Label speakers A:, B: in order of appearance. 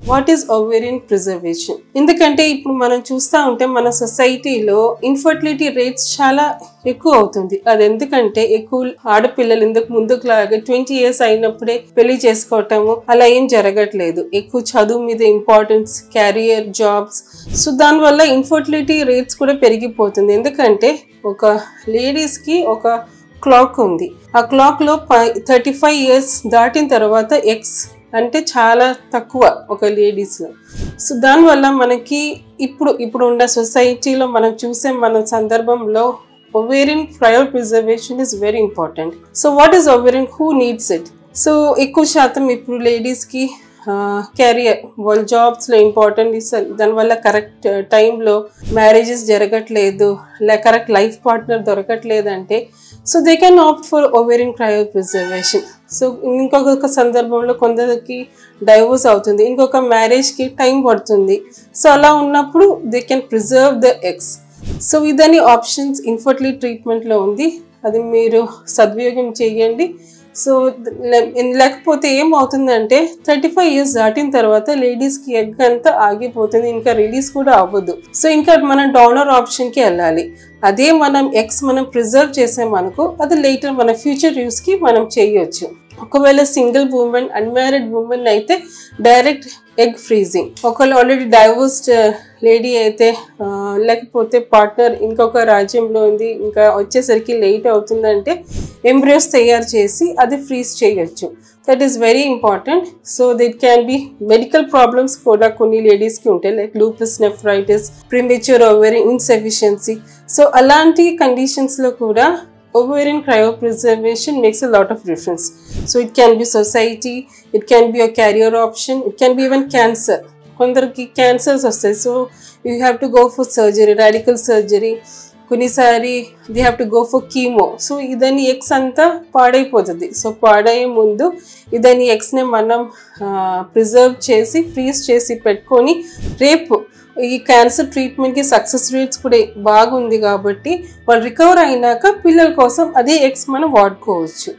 A: What is ovarian preservation? ఎందుకంటే ఇప్పుడు మనం చూస్తూ ఉంటే మన సొసైటీలో ఇన్ఫర్టిలిటీ రేట్స్ చాలా ఎక్కువ అవుతుంది. అది ఎందుకంటే ఎక్కువ ఆడపిల్లలు ఇందుకు ముందుకులాగా 20 years అయినప్పుడే పెళ్లి చేసుకోవటము అలా ఏం జరగట్లేదు. ఎక్కువ చదువు మీద ఇంపార్టెన్స్, క్యారియర్, జాబ్స్. సో దానివల్ల ఇన్ఫర్టిలిటీ రేట్స్ కూడా పెరిగిపోతుంది. ఎందుకంటే ఒక లేడీస్కి ఒక క్లాక్ ఉంది. ఆ క్లాక్లో 35 years దాటిన తర్వాత ఎక్స్ అంటే చాలా తక్కువ ఒక లేడీస్లో. సో దానివల్ల మనకి ఇప్పుడు ఉన్న సొసైటీలో మనం చూసే మన సందర్భంలో ovarian cryopreservation is very important. So what is ovarian? Who needs it? So ఎక్కువ శాతం ఇప్పుడు లేడీస్కి కెరియర్, వాళ్ళ జాబ్స్లో ఇంపార్టెంట్ ఇస్. దానివల్ల కరెక్ట్ టైంలో మ్యారేజెస్ జరగట్లేదు, కరెక్ట్ లైఫ్ పార్ట్నర్ దొరకట్లేదంటే so they can opt for ovarian cryopreservation. So ఇంకొక సందర్భంలో కొందరికి డైవోర్స్ అవుతుంది, ఇంకొక మ్యారేజ్కి టైం పడుతుంది. సో అలా ఉన్నప్పుడు they can preserve the eggs. So ఇదని ఆప్షన్స్ ఇన్ఫర్టిలిటీ ట్రీట్మెంట్లో ఉంది. అది మీరు సద్వినియోగం చేయండి. సో లేకపోతే ఏమవుతుందంటే 35 years దాటిన తర్వాత లేడీస్కి ఎగ్ అంతా ఆగిపోతుంది, ఇంకా రిలీజ్ కూడా అవ్వదు. సో ఇంకా మనం డోనర్ ఆప్షన్కి వెళ్ళాలి. అదే మనం ఎగ్స్ మనం ప్రిజర్వ్ చేసామనుకో అది లేటర్ మన ఫ్యూచర్ యూస్కి మనం చేయొచ్చు. ఒకవేళ సింగిల్ ఉమెన్, అన్మ్యారీడ్ ఉమెన్ అయితే డైరెక్ట్ ఎగ్ ఫ్రీజింగ్. ఒకవేళ ఆల్రెడీ డైవోర్స్డ్ లేడీ అయితే లేకపోతే పార్ట్నర్ ఇంకొక రాజ్యంలో ఉంది, ఇంకా వచ్చేసరికి లేట్ అవుతుందంటే ఎంబ్రియోస్ తయారు చేసి అది ఫ్రీజ్ చేయొచ్చు. That is very important. So that can be medical problems కూడా కొన్ని లేడీస్కి ఉంటాయి, like lupus nephritis, premature ovarian insufficiency. So అలాంటి కండిషన్స్లో కూడా ovarian cryopreservation makes a lot of difference. So it can be society, it can be a carrier option, it can be even cancer. కొందరికి cancers వస్తాయి. So you have to go for surgery, radical surgery. కొన్నిసారి they have to go for chemo. So ఇదని eggs అంతా పాడైపోతుంది. So పాడయ్యే ముందు ఇదని ఎగ్స్ని మనం ప్రిజర్వ్ చేసి ఫ్రీజ్ చేసి పెట్టుకొని రేపు ఈ క్యాన్సర్ ట్రీట్మెంట్కి సక్సెస్ రేట్స్ కూడా బాగుంది కాబట్టి వాళ్ళు రికవర్ అయినాక పిల్లల కోసం అదే ఎగ్స్ మనం వాడుకోవచ్చు.